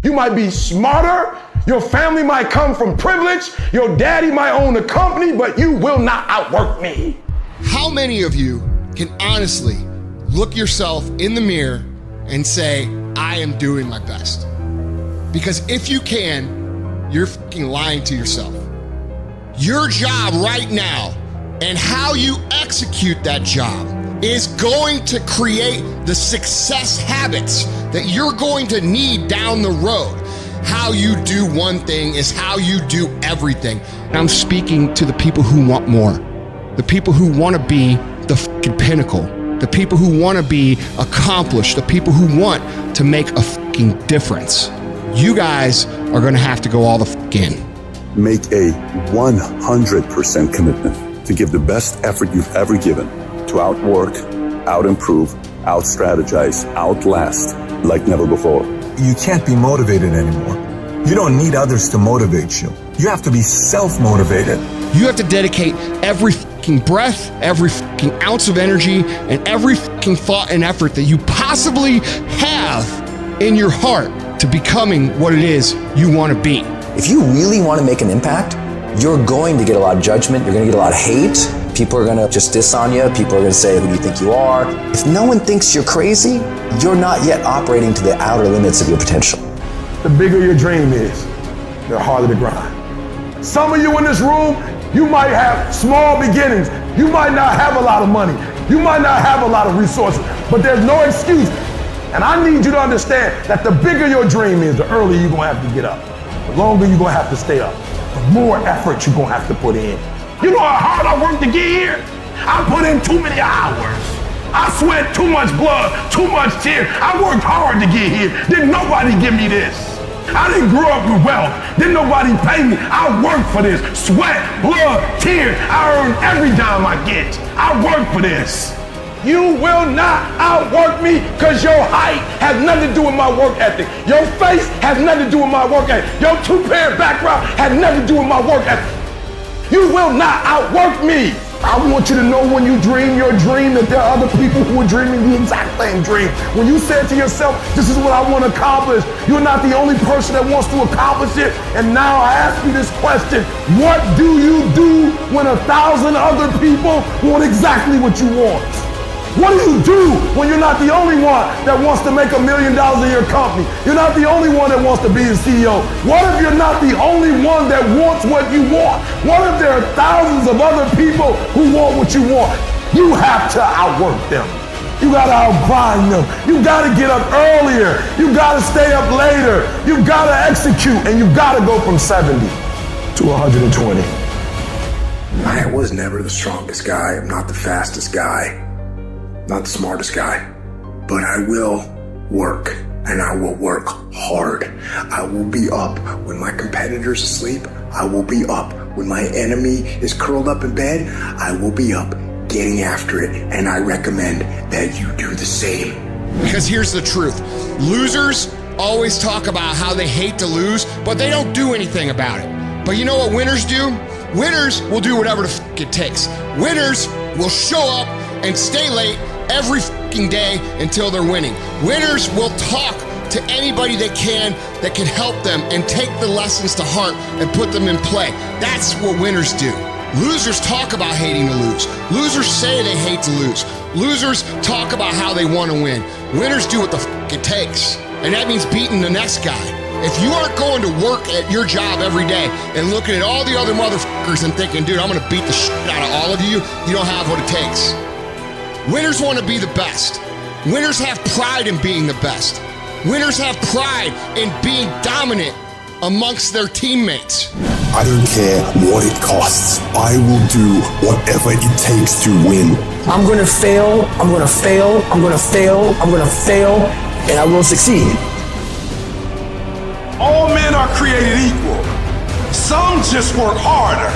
You might be smarter, your family might come from privilege, your daddy might own a company, but you will not outwork me. How many of you can honestly look yourself in the mirror and say, I am doing my best? Because if you can, you're fucking lying to yourself. Your job right now and how you execute that job is going to create the success habits that you're going to need down the road. How you do one thing is how you do everything. And I'm speaking to the people who want more, the people who want to be the fucking pinnacle, the people who want to be accomplished, the people who want to make a fucking difference. You guys are going to have to go all the fuck in. Make a 100% commitment to give the best effort you've ever given to outwork, out-improve, out-strategize, outlast like never before. You can't be motivated anymore. You don't need others to motivate you. You have to be self-motivated. You have to dedicate every fucking breath, every fucking ounce of energy, and every fucking thought and effort that you possibly have in your heart to becoming what it is you want to be. If you really want to make an impact, you're going to get a lot of judgment. You're going to get a lot of hate. People are going to just diss on you. People are going to say, who do you think you are? If no one thinks you're crazy, you're not yet operating to the outer limits of your potential. The bigger your dream is, the harder the grind. Some of you in this room, you might have small beginnings. You might not have a lot of money. You might not have a lot of resources, but there's no excuse. And I need you to understand that the bigger your dream is, the earlier you're going to have to get up. The longer you're going to have to stay up. The more effort you're going to have to put in. You know how hard I worked to get here? I put in too many hours. I sweat too much blood, too much tears. I worked hard to get here. Didn't nobody give me this. I didn't grow up with wealth. Didn't nobody pay me. I worked for this. Sweat, blood, tears. I earn every dime I get. I work for this. You will not outwork me because your height has nothing to do with my work ethic. Your face has nothing to do with my work ethic. Your two-parent background has nothing to do with my work ethic. You will not outwork me. I want you to know when you dream your dream that there are other people who are dreaming the exact same dream. When you say to yourself, this is what I want to accomplish, you're not the only person that wants to accomplish it. And now I ask you this question, what do you do when 1,000 other people want exactly what you want? What do you do when you're not the only one that wants to make $1 million in your company? You're not the only one that wants to be a CEO. What if you're not the only one that wants what you want? What if there are thousands of other people who want what you want? You have to outwork them. You gotta outgrind them. You gotta get up earlier. You gotta stay up later. You gotta execute, and you gotta go from 70 to 120. I was never the strongest guy. I'm not the fastest guy. Not the smartest guy, but I will work, and I will work hard. I will be up when my competitor's asleep. I will be up when my enemy is curled up in bed. I will be up getting after it, and I recommend that you do the same. Because here's the truth. Losers always talk about how they hate to lose, but they don't do anything about it. But you know what winners do? Winners will do whatever the fuck it takes. Winners will show up and stay late every fucking day until they're winning. Winners will talk to anybody they can that can help them and take the lessons to heart and put them in play. That's what winners do. Losers talk about hating to lose. Losers say they hate to lose. Losers talk about how they want to win. Winners do what the fuck it takes. And that means beating the next guy. If you aren't going to work at your job every day and looking at all the other motherfuckers and thinking, dude, I'm going to beat the shit out of all of you, you don't have what it takes. Winners want to be the best. Winners have pride in being the best. Winners have pride in being dominant amongst their teammates. I don't care what it costs. I will do whatever it takes to win. I'm going to fail, I'm going to fail, I'm going to fail, I'm going to fail, and I will succeed. All men are created equal. Some just work harder.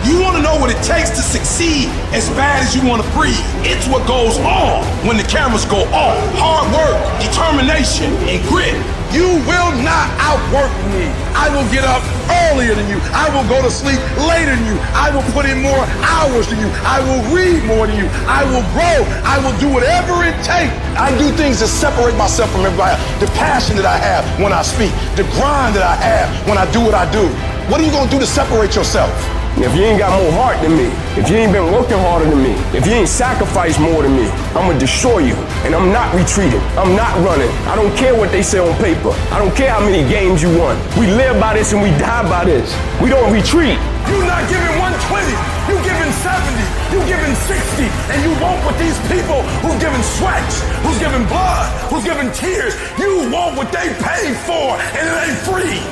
You want to know what it takes to succeed as bad as you want to breathe. It's what goes on when the cameras go off. Hard work, determination, and grit. You will not outwork me. I will get up earlier than you. I will go to sleep later than you. I will put in more hours than you. I will read more than you. I will grow. I will do whatever it takes. I do things to separate myself from everybody else. The passion that I have when I speak, the grind that I have when I do what I do. What are you gonna do to separate yourself? If you ain't got more heart than me, if you ain't been working harder than me, if you ain't sacrificed more than me, I'm gonna destroy you. And I'm not retreating. I'm not running. I don't care what they say on paper. I don't care how many games you won. We live by this and we die by this. We don't retreat. You're not giving 120. You're giving 70. You're giving 60. And you want what these people who's giving sweat, who's giving blood, who's giving tears, you want what they paid for, and it ain't free.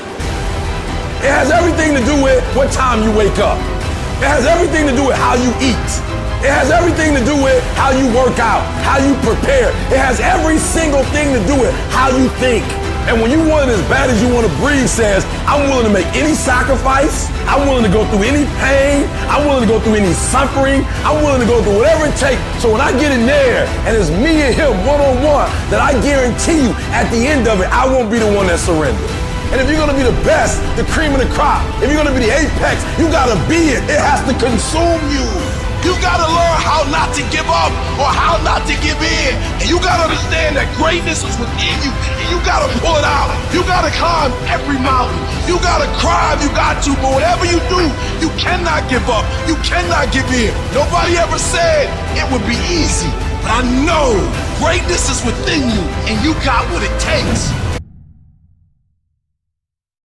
It has everything to do with what time you wake up. It has everything to do with how you eat. It has everything to do with how you work out, how you prepare. It has every single thing to do with how you think. And when you want it as bad as you want to breathe says, I'm willing to make any sacrifice. I'm willing to go through any pain. I'm willing to go through any suffering. I'm willing to go through whatever it takes. So when I get in there and it's me and him one-on-one, that I guarantee you at the end of it, I won't be the one that surrendered. And if you're gonna be the best, the cream of the crop, if you're gonna be the apex, you gotta be it. It has to consume you. You gotta learn how not to give up or how not to give in. And you gotta understand that greatness is within you and you gotta pull it out. You gotta climb every mountain. You gotta cry if you got to, but whatever you do, you cannot give up. You cannot give in. Nobody ever said it would be easy, but I know greatness is within you and you got what it takes.